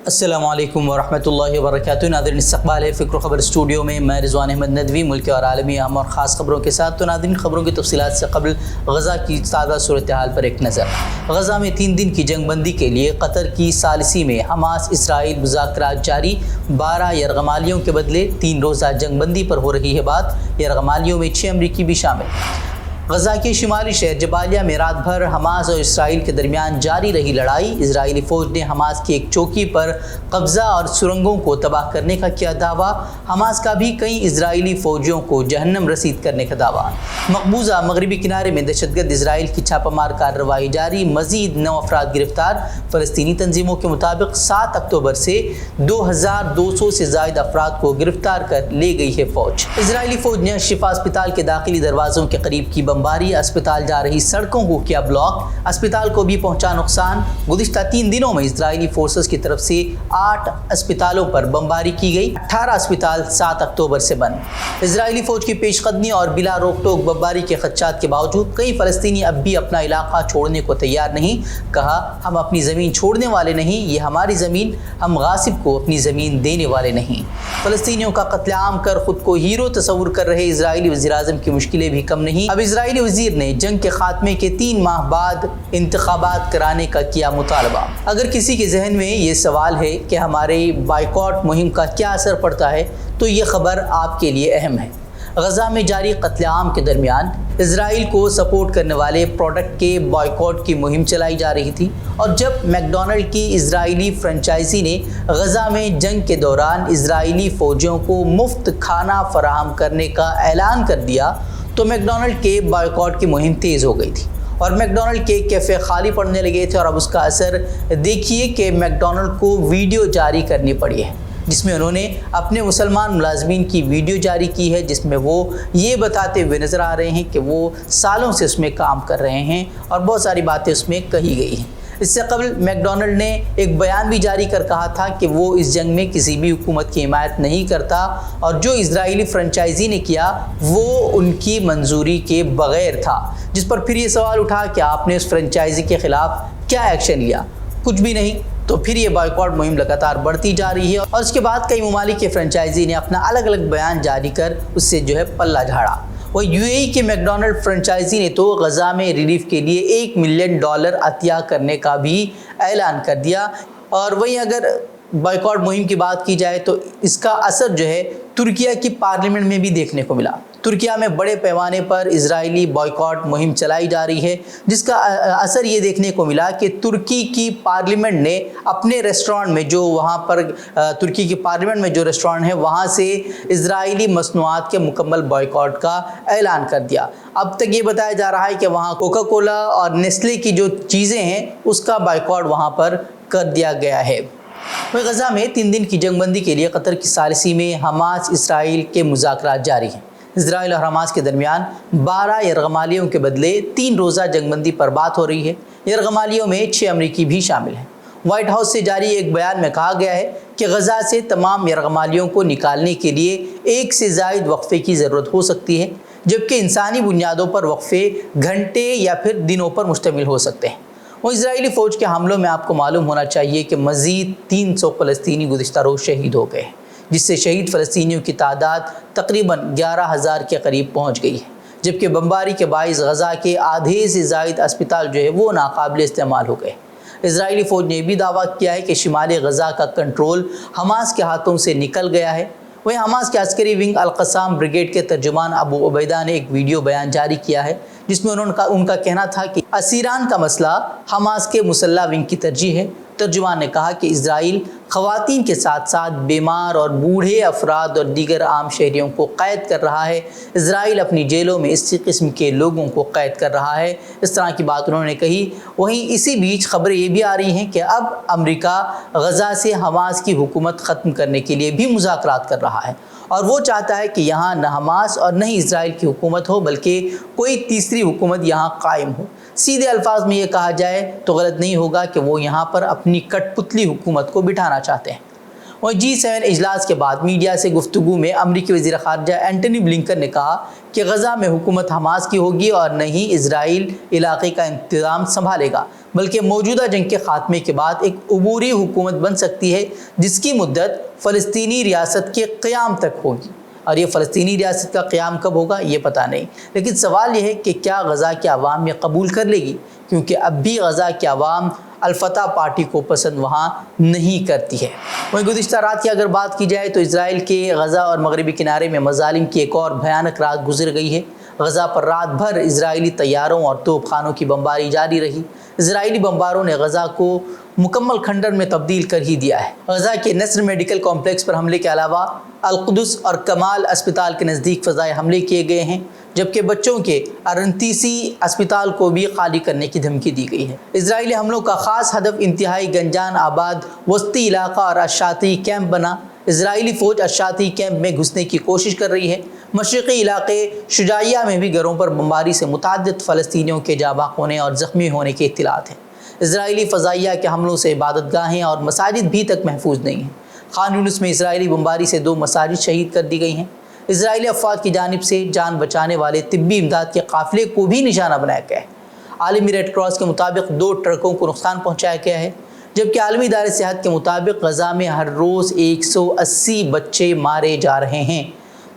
السلام علیکم ورحمۃ اللہ وبرکاتہ۔ ناظرین، استقبال ہے فکر و خبر اسٹوڈیو میں، میں رضوان احمد ندوی، ملک اور عالمی اہم اور خاص خبروں کے ساتھ۔ تو ناظرین، خبروں کی تفصیلات سے قبل غزہ کی تازہ صورتحال پر ایک نظر۔ غزہ میں 3 دن کی جنگ بندی کے لیے قطر کی ثالثی میں حماس اسرائیل مذاکرات جاری۔ 12 یرغمالیوں کے بدلے 3 روزہ جنگ بندی پر ہو رہی ہے بات۔ یرغمالیوں میں 6 امریکی بھی شامل۔ غزہ کے شمالی شہر جبالیہ میں رات بھر حماس اور اسرائیل کے درمیان جاری رہی لڑائی۔ اسرائیلی فوج نے حماس کی ایک چوکی پر قبضہ اور سرنگوں کو تباہ کرنے کا کیا دعویٰ۔ حماس کا بھی کئی اسرائیلی فوجیوں کو جہنم رسید کرنے کا دعویٰ۔ مقبوضہ مغربی کنارے میں دہشت گرد اسرائیل کی چھاپہ مار کارروائی جاری، مزید 9 افراد گرفتار۔ فلسطینی تنظیموں کے مطابق 7 اکتوبر سے 2200 سے زائد افراد کو گرفتار کر لے گئی ہے فوج۔ اسرائیلی فوج نے شفا اسپتال کے داخلی دروازوں کے قریب کی بمباری، اسپتال جا رہی سڑکوں کو کیا بلاک، اسپتال کو بھی پہنچا نقصان۔ گزشتہ 3 دنوں میں اسرائیلی فورسز کی طرف سے 8 اسپتالوں پر بمباری کی گئی، 18 اسپتال 7 اکتوبر سے بند۔ اسرائیلی فوج کی پیش قدمی اور بلا روک ٹوک بمباری کے خدشات کے باوجود کئی فلسطینی اب بھی اپنا علاقہ چھوڑنے کو تیار نہیں۔ کہا، ہم اپنی زمین چھوڑنے والے نہیں، یہ ہماری زمین، ہم غاصب کو اپنی زمین دینے والے نہیں۔ فلسطینیوں کا قتل عام کر خود کو ہیرو تصور کر رہے اسرائیلی وزیراعظم کی مشکلیں بھی کم نہیں۔ اب اسرائیلی وزیر نے جنگ کے خاتمے کے 3 ماہ بعد انتخابات کرانے کا کیا مطالبہ۔ اگر کسی کے ذہن میں یہ سوال ہے کہ ہماری بائیکاٹ مہم کا کیا اثر پڑتا ہے، تو یہ خبر آپ کے لیے اہم ہے۔ غزہ میں جاری قتل عام کے درمیان اسرائیل کو سپورٹ کرنے والے پروڈکٹ کے بائیکاٹ کی مہم چلائی جا رہی تھی، اور جب میک ڈونلڈ کی اسرائیلی فرنچائزی نے غزہ میں جنگ کے دوران اسرائیلی فوجیوں کو مفت کھانا فراہم کرنے کا اعلان کر دیا تو میک ڈونلڈ کے بائیکاٹ کی مہم تیز ہو گئی تھی، اور میک ڈونلڈ کے کیفے خالی پڑنے لگے تھے۔ اور اب اس کا اثر دیکھیے کہ میک ڈونلڈ کو ویڈیو جاری کرنی پڑی ہے، جس میں انہوں نے اپنے مسلمان ملازمین کی ویڈیو جاری کی ہے، جس میں وہ یہ بتاتے ہوئے نظر آ رہے ہیں کہ وہ سالوں سے اس میں کام کر رہے ہیں، اور بہت ساری باتیں اس میں کہی گئی ہیں۔ اس سے قبل میک ڈونلڈ نے ایک بیان بھی جاری کر کہا تھا کہ وہ اس جنگ میں کسی بھی حکومت کی حمایت نہیں کرتا، اور جو اسرائیلی فرنچائزی نے کیا وہ ان کی منظوری کے بغیر تھا، جس پر پھر یہ سوال اٹھا کہ آپ نے اس فرنچائزی کے خلاف کیا ایکشن لیا؟ کچھ بھی نہیں۔ تو پھر یہ بائیکاٹ مہم لگاتار بڑھتی جا رہی ہے، اور اس کے بعد کئی ممالک کے فرنچائزی نے اپنا الگ الگ بیان جاری کر اس سے پلہ جھاڑا۔ وہ UAE کے میک ڈونلڈ فرنچائزی نے تو غزہ میں ریلیف کے لیے $1 ملین عطیہ کرنے کا بھی اعلان کر دیا۔ اور وہیں اگر بائیکاٹ مہم کی بات کی جائے تو اس کا اثر ترکیہ کی پارلیمنٹ میں بھی دیکھنے کو ملا۔ ترکیہ میں بڑے پیمانے پر اسرائیلی بائیکاٹ مہم چلائی جا رہی ہے، جس کا اثر یہ دیکھنے کو ملا کہ ترکی کی پارلیمنٹ نے اپنے ریسٹورانٹ میں ترکی کی پارلیمنٹ میں جو ریسٹورانٹ ہے وہاں سے اسرائیلی مصنوعات کے مکمل بائیکاٹ کا اعلان کر دیا۔ اب تک یہ بتایا جا رہا ہے کہ وہاں کوکا کولا اور نیسلے کی جو چیزیں ہیں اس کا بائیکاٹ وہاں پر کر دیا گیا ہے۔ غزہ میں 3 دن کی جنگ بندی کے لیے قطر کی ثالثی میں حماس اسرائیل کے مذاکرات جاری ہیں۔ اسرائیل اور حماس کے درمیان 12 یرغمالیوں کے بدلے 3 روزہ جنگ بندی پر بات ہو رہی ہے۔ یرغمالیوں میں 6 امریکی بھی شامل ہیں۔ وائٹ ہاؤس سے جاری ایک بیان میں کہا گیا ہے کہ غزہ سے تمام یرغمالیوں کو نکالنے کے لیے 1 سے زائد وقفے کی ضرورت ہو سکتی ہے، جبکہ انسانی بنیادوں پر وقفے گھنٹے یا پھر دنوں پر مشتمل ہو سکتے ہیں۔ وہ اسرائیلی فوج کے حملوں میں آپ کو معلوم ہونا چاہیے کہ مزید 300 فلسطینی گزشتہ روز شہید ہو گئے ہیں، جس سے شہید فلسطینیوں کی تعداد تقریباً 11,000 کے قریب پہنچ گئی ہے، جبکہ بمباری کے باعث غزہ کے آدھے سے زائد اسپتال وہ ناقابل استعمال ہو گئے۔ اسرائیلی فوج نے بھی دعویٰ کیا ہے کہ شمالی غزہ کا کنٹرول حماس کے ہاتھوں سے نکل گیا ہے۔ وہیں حماس کے عسکری ونگ القسام بریگیڈ کے ترجمان ابو عبیدہ نے ایک ویڈیو بیان جاری کیا ہے، جس میں ان کا کہنا تھا کہ اسیران کا مسئلہ حماس کے مسلح ونگ کی ترجیح ہے۔ ترجمان نے کہا کہ اسرائیل خواتین کے ساتھ ساتھ بیمار اور بوڑھے افراد اور دیگر عام شہریوں کو قید کر رہا ہے۔ اسرائیل اپنی جیلوں میں اسی قسم کے لوگوں کو قید کر رہا ہے۔ اس طرح کی بات انہوں نے کہی۔ وہیں اسی بیچ خبریں یہ بھی آ رہی ہیں کہ اب امریکہ غزہ سے حماس کی حکومت ختم کرنے کے لیے بھی مذاکرات کر رہا ہے، اور وہ چاہتا ہے کہ یہاں نہ حماس اور نہ ہی اسرائیل کی حکومت ہو، بلکہ کوئی تیسری حکومت یہاں قائم ہو۔ سیدھے الفاظ میں یہ کہا جائے تو غلط نہیں ہوگا کہ وہ یہاں پر اپنی کٹ پتلی حکومت کو بٹھانا چاہتے ہیں۔ और G7 इजलास के बाद मीडिया से गुफ्तगू में अमरीकी वज़ीर ख़ारजा एंटनी ब्लिंकन ने कहा कि गज़ा में हुकूमत हमास की होगी और न ही इजराइल इलाके का इंतज़ाम संभालेगा, बल्कि मौजूदा जंग के ख़ात्मे के बाद एक अबूरी हुकूमत बन सकती है जिसकी मुद्दत फ़लस्तीनी रियासत के क़याम तक होगी। और ये फ़लस्तीनी रियासत का क़याम कब होगा ये पता नहीं, लेकिन सवाल ये है कि क्या गज़ा की आवाम ये कबूल कर लेगी, क्योंकि अब भी गज़ा की आवाम अल-फतह पार्टी को पसंद वहाँ नहीं करती है। वहीं गुज़िश्ता रात की अगर बात की जाए तो इजराइल के गज़ा और मगरबी किनारे में मज़ालिम की एक और भयानक रात गुजर गई है। गज़ा पर रात भर इजरायली तैयारों और तोपखानों की बमबारी जारी रही। इजरायली बमबारों ने गज़ा को मुकम्मल खंडर में तब्दील कर ही दिया है। गज़ा के नस्र मेडिकल कॉम्प्लेक्स पर हमले के अलावा अल-कुदस और कमाल अस्पताल के नज़दीक फ़ज़ाई हमले किए गए हैं, जबकि बच्चों के अरंतीसी अस्पताल को भी खाली करने की धमकी दी गई है। इजरायली हमलों का ख़ास हदफ इंतहाई गंजान आबाद वस्ती इलाका और अशाती कैंप बना। इजरायली फ़ौज अशाती कैंप में घुसने की कोशिश कर रही है। मशरक़ी इलाके शुजाइया में भी घरों पर बमबारी से मुतअद्दिद फ़लस्तीनियों के जाबाक होने और ज़ख्मी होने के इत्तलात हैं। इजरायली फ़ज़ाइया के हमलों से इबादतगाहें और मसाजिद भी तक महफूज नहीं हैं। खान यूनिस में इजरायली बमबारी से 2 मसाजिद शहीद कर दी गई हैं। इजरायली अफ़वाज की जानिब से जान बचाने वाले तिब्बी इमदाद के काफ़िले को भी निशाना बनाया गया है। आलमी रेड क्रॉस के मुताबिक 2 ट्रकों को नुकसान पहुँचाया गया है, जबकि आलमी इदारे सेहत के मुताबिक गज़ा में हर रोज़ 180 बच्चे मारे जा रहे हैं।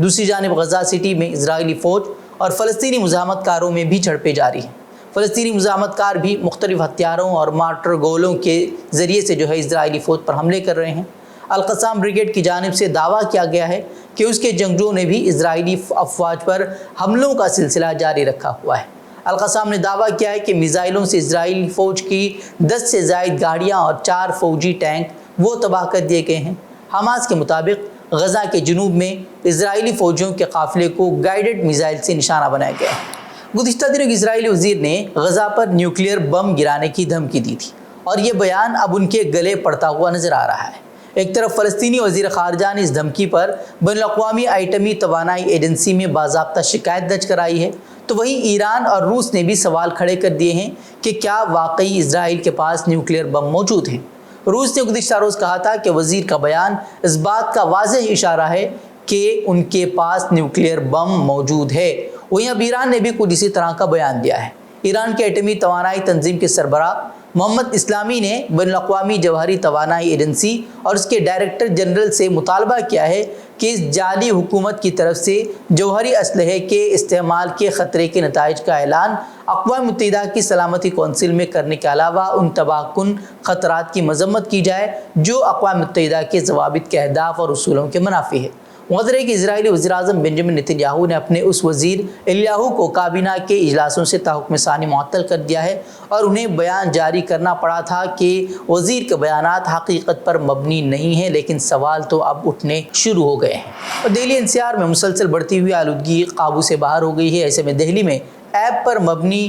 दूसरी जानिब गज़ा सिटी में इजरायली फ़ौज और फ़लस्तीनी मुज़ाहमतकारों में भी झड़पें जारी हैं। फ़लस्तीनी मुज़ाहमतकार भी मुख्तलिफ़ हथियारों और मार्टर गोलों के ज़रिए से इजरायली फ़ौज पर हमले कर रहे हैं। अल-क़स्साम ब्रिगेड की जानिब से दावा किया गया है कि उसके जंगजुओं ने भी इजरायली अफ़वाज पर हमलों का सिलसिला जारी रखा हुआ है। अल-क़स्साम ने दावा किया है कि मिज़ाइलों से इजरायली फ़ौज की 10 से ज़ायद गाड़ियाँ और 4 फ़ौजी टैंक वो तबाह कर दिए गए हैं। हमास के मुताबिक गज़ा के जनूब में इजरायली फ़ौजियों के काफ़िले को गाइडेड मिज़ाइल से निशाना बनाया गया है। गुज़िश्ता दिनों इजरायली वज़ीर ने गज़ा पर न्यूक्लियर बम गिराने की धमकी दी थी और ये बयान अब उनके गले पड़ता हुआ नज़र आ रहा है। एक तरफ फ़लस्तीनी वज़ीर ख़ारजा ने इस धमकी पर बैनुल-अक़वामी आइटमी तवानाई एजेंसी में बाज़ाब्ता शिकायत दर्ज कराई है, तो वहीं ईरान और रूस ने भी सवाल खड़े कर दिए हैं कि क्या वाकई इजराइल के पास न्यूक्लियर बम मौजूद हैं। रूस ने गुज़िश्ता रोज़ कहा था कि वज़ीर का बयान इस बात का वाज़ेह इशारा है कि उनके पास न्यूक्लियर बम मौजूद है। वहीं अब ईरान ने भी कुछ इसी तरह का बयान दिया है। ईरान के एटमी तवानाई तंजीम के सरबराह मोहम्मद इस्लामी ने बैनुल-अक़वामी जवाहरी तवानाई एजेंसी और उसके डायरेक्टर जनरल से मुतालबा किया है कि इस जाली हुकूमत की तरफ से जौहरी असलहे के इस्तेमाल के ख़तरे के नताइज का ऐलान अक़वाम मुत्तहिदा की सलामती कौंसिल में करने के अलावा उन तबाहकुन ख़तरात की मज़म्मत की जाए जो अक़वाम मुत्तहिदा के ज़वाबित के अहदाफ़ और उसूलों के मुनाफ़ी है। मुक़र्रर है कि इजरायली वज़ीर-ए-आज़म बेंजामिन नेतन्याहू ने अपने उस वज़ीर एलियाहू को काबीना के इजलासों से ताहुक्म सानी मुअत्तल कर दिया है और उन्हें बयान जारी करना पड़ा था कि वज़ीर के बयानात हकीकत पर मबनी नहीं हैं, लेकिन सवाल तो अब उठने शुरू हो गए हैं। और दिल्ली एनसीआर में मुसलसल बढ़ती हुई आलूदगी काबू से बाहर हो गई है। ऐसे में दिल्ली में ऐप पर मबनी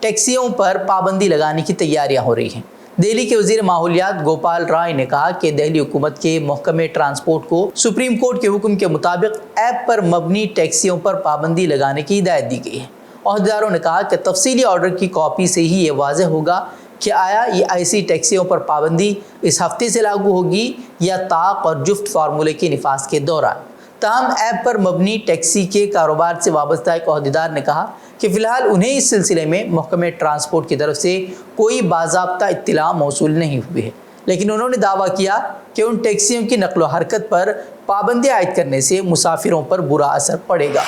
टैक्सियों पर पाबंदी लगाने की तैयारियाँ हो रही हैं। दिल्ली के वज़ीर माहौलियात गोपाल राय ने कहा कि दिल्ली हुकूमत के महकमे ट्रांसपोर्ट को सुप्रीम कोर्ट के हुक्म के मुताबिक ऐप पर मबनी टैक्सियों पर पाबंदी लगाने की हिदायत दी गई है। अहदेदारों ने कहा कि तफसीली ऑर्डर की कॉपी से ही ये वाज़ेह होगा कि आया ये ऐसी टैक्सियों पर पाबंदी इस हफ्ते से लागू होगी या ताक और जुफ्त फार्मूले के निफाज के दौरान। ताहम ऐप पर मबनी टैक्सी के कारोबार से वाबस्ता एक अहदेदार ने कहा कि फ़िलहाल उन्हें इस सिलसिले में महकमे ट्रांसपोर्ट की तरफ से कोई बाज़ाब्ता इत्तिला मौसूल नहीं हुई है, लेकिन उन्होंने दावा किया कि उन टैक्सियों की नक़्ल व हरकत पर पाबंदी आयद करने से मुसाफिरों पर बुरा असर पड़ेगा।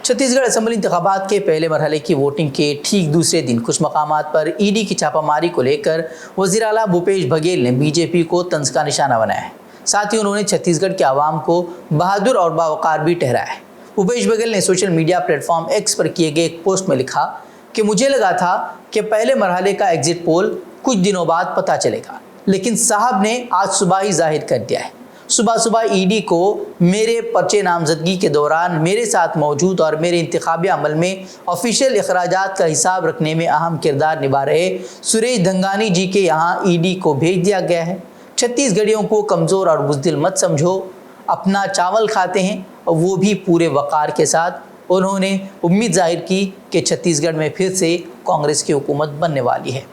छत्तीसगढ़ असम्बली इंतखाबात के पहले मरहले की वोटिंग के ठीक दूसरे दिन कुछ मकामात पर ईडी की छापामारी को लेकर वज़ीर आला भूपेश बघेल ने बीजेपी को तंज का निशाना बनाया है। साथ ही उन्होंने छत्तीसगढ़ के आवाम को बहादुर और बावकार भी ठहराया है। भूपेश बघेल ने सोशल मीडिया प्लेटफॉर्म एक्स पर किए गए एक पोस्ट में लिखा कि मुझे लगा था कि पहले मरहले का एग्जिट पोल कुछ दिनों बाद पता चलेगा, लेकिन साहब ने आज सुबह ही जाहिर कर दिया है। सुबह सुबह ईडी को मेरे पर्चे नामजदगी के दौरान मेरे साथ मौजूद और मेरे इंतखाबी अमल में ऑफिशियल अखराजात का हिसाब रखने में अहम किरदार निभा रहे सुरेश धंगानी जी के यहाँ ईडी को भेज दिया गया है। छत्तीसगढ़ियों को कमज़ोर और बुज़दिल मत समझो, अपना चावल खाते हैं और वो भी पूरे वक़ार के साथ। उन्होंने उम्मीद जाहिर की कि छत्तीसगढ़ में फिर से कांग्रेस की हुकूमत बनने वाली है।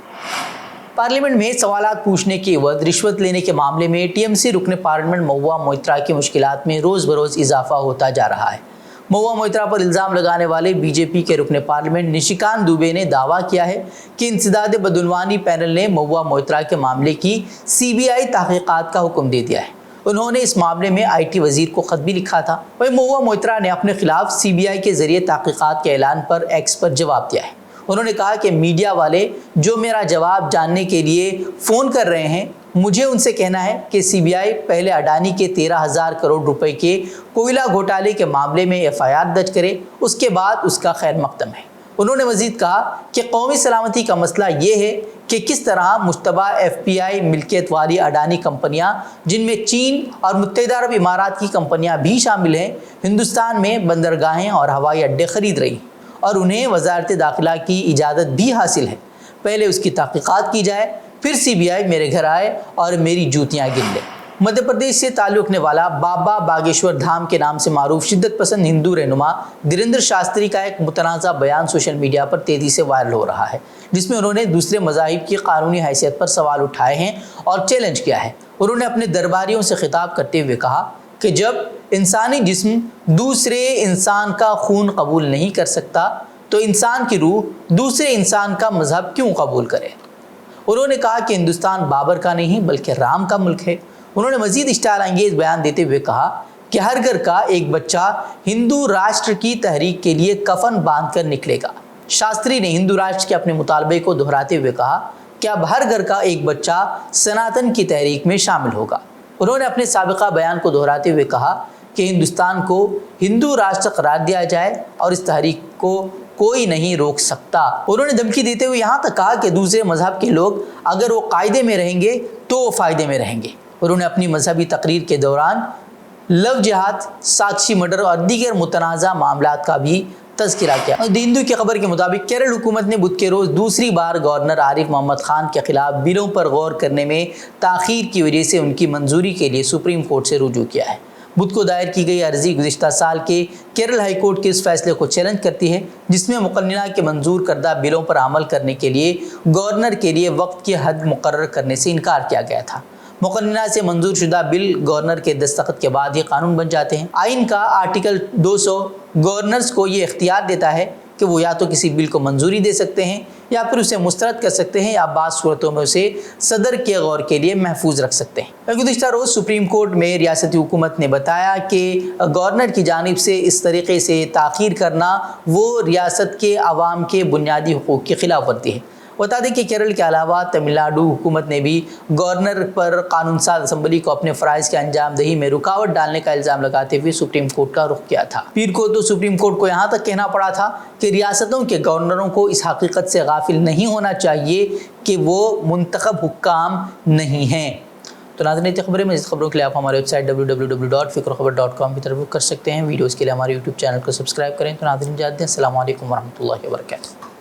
पार्लियामेंट में सवालात पूछने के एवज रिश्वत लेने के मामले में टीएमसी रुकन पार्लियामेंट महुआ मोइत्रा की मुश्किलात में रोज़ बरोज़ इजाफा होता जा रहा है। महुआ मोइत्रा पर इल्ज़ाम लगाने वाले बीजेपी के रुकन पार्लियामेंट निशिकांत दुबे ने दावा किया है कि इंसदाद बदउनवानी पैनल ने महुआ मोइत्रा के मामले की CBI तहक़ीक़ात का हुक्म दे दिया है। उन्होंने इस मामले में IT वज़ीर को ख़त भी लिखा था। वहीं महुआ मोइत्रा ने अपने खिलाफ CBI के ज़रिए तहक़ीक़ात के ऐलान पर X पर जवाब दिया है। उन्होंने कहा कि मीडिया वाले जो मेरा जवाब जानने के लिए फ़ोन कर रहे हैं, मुझे उनसे कहना है कि CBI पहले अडानी के 13,000 करोड़ रुपए के कोयला घोटाले के मामले में FIR दर्ज करे, उसके बाद उसका खैर मकदम है। उन्होंने मज़ीद कहा कि कौमी सलामती का मसला ये है कि किस तरह मुश्तबा FPI मिल्कियत वाली अडानी कंपनियां, जिनमें चीन और मुत्तहिदा अरब इमारात की कंपनियां भी शामिल हैं, हिंदुस्तान में बंदरगाहें और हवाई अड्डे ख़रीद रही और उन्हें वज़ारत दाखिला की इजाज़त भी हासिल है। पहले उसकी तहक़ीक़ात की जाए, फिर CBI मेरे घर आए और मेरी जूतियाँ गिन ले। मध्य प्रदेश से ताल्लुक़ रखने वाला बाबा बागेश्वर धाम के नाम से मारूफ शिद्दत पसंद हिंदू रहनुमा धीरेंद्र शास्त्री का एक मुतनाज़ा बयान सोशल मीडिया पर तेज़ी से वायरल हो रहा है, जिसमें उन्होंने दूसरे मज़ाहिब की कानूनी हैसियत पर सवाल उठाए हैं और चैलेंज किया है। उन्होंने अपने दरबारियों से खिताब करते हुए कहा कि जब इंसानी जिस्म दूसरे इंसान का खून कबूल नहीं कर सकता तो इंसान की रूह दूसरे इंसान का मज़हब क्यों कबूल करे। उन्होंने कहा कि हिंदुस्तान बाबर का नहीं बल्कि राम का मुल्क है। उन्होंने मज़ीद इश्तिहाल अंगेज़ बयान देते हुए कहा कि हर घर का एक बच्चा हिंदू राष्ट्र की तहरीक के लिए कफन बांध कर निकलेगा। शास्त्री ने हिंदू राष्ट्र के अपने मुतालबे को दोहराते हुए कहा कि अब हर घर का एक बच्चा सनातन की तहरीक में शामिल होगा। उन्होंने अपने साबिक़ा बयान को दोहराते हुए कहा कि हिंदुस्तान को हिंदू राष्ट्र करार दिया जाए और इस तहरीक को कोई नहीं रोक सकता। उन्होंने धमकी देते हुए यहाँ तक कहा कि दूसरे मज़हब के लोग अगर वो कायदे में रहेंगे तो वो फ़ायदे में रहेंगे। उन्होंने अपनी मजहबी तकरीर के दौरान लव जिहाद, साक्षी मर्डर और दीगर मुतनाज़ा मामलात का भी तज़किरा किया। द हिंदू की खबर के मुताबिक केरल हुकूमत ने बुध के रोज़ दूसरी बार गवर्नर आरिफ मोहम्मद खान के खिलाफ बिलों पर गौर करने में ताख़ीर की वजह से उनकी मंजूरी के लिए सुप्रीम कोर्ट से रुजू किया है। बुध को दायर की गई अर्जी गुज़िश्ता साल के केरल हाई कोर्ट के इस फैसले को चैलेंज करती है, जिसमें मुक़न्नना के मंजूर करदा बिलों पर अमल करने के लिए गवर्नर के लिए वक्त की हद मुकर्रर करने से इनकार किया गया था। मुक़न्नना से मंजूर शुदा बिल गवर्नर के दस्तखत के बाद ये कानून बन जाते हैं। आइन का आर्टिकल 200 गवर्नर्स को ये इख्तियार देता है कि वो या तो किसी बिल को मंजूरी दे सकते हैं या फिर उसे मुस्तरद कर सकते हैं या बाज़ सूरतों में उसे सदर के गौर के लिए महफूज रख सकते हैं। गुज़िश्ता रोज़ सुप्रीम कोर्ट में रियासती हुकूमत ने बताया कि गवर्नर की जानिब से इस तरीके से ताख़ीर करना वो रियासत के अवाम के बुनियादी हुकूक़ की खिलाफ वर्जी है। बता दें कि केरल के अलावा तमिलनाडु हुकूमत ने भी गवर्नर पर कानून साज असम्बली को अपने फ़राइज़ की अंजाम दही में रुकावट डालने का इल्ज़ाम लगाते हुए सुप्रीम कोर्ट का रुख किया था। पीर को तो सुप्रीम कोर्ट को यहाँ तक कहना पड़ा था कि रियासतों के गवर्नरों को इस हकीकत से गाफिल नहीं होना चाहिए कि वो मुंतखब हुक्काम नहीं हैं। तो नाज़रीन, खबरें में इस खबरों के लिए आप हमारे वेबसाइट www.fikrokhabar.com की तरफ रुख कर सकते हैं। वीडियोज़ के लिए हमारे यूट्यूब चैनल को सब्सक्राइब करें। तो नाज़रीन, जाते हैं। अस्सलामु अलैकुम वरहमतुल्लाहि वबरकातुहू।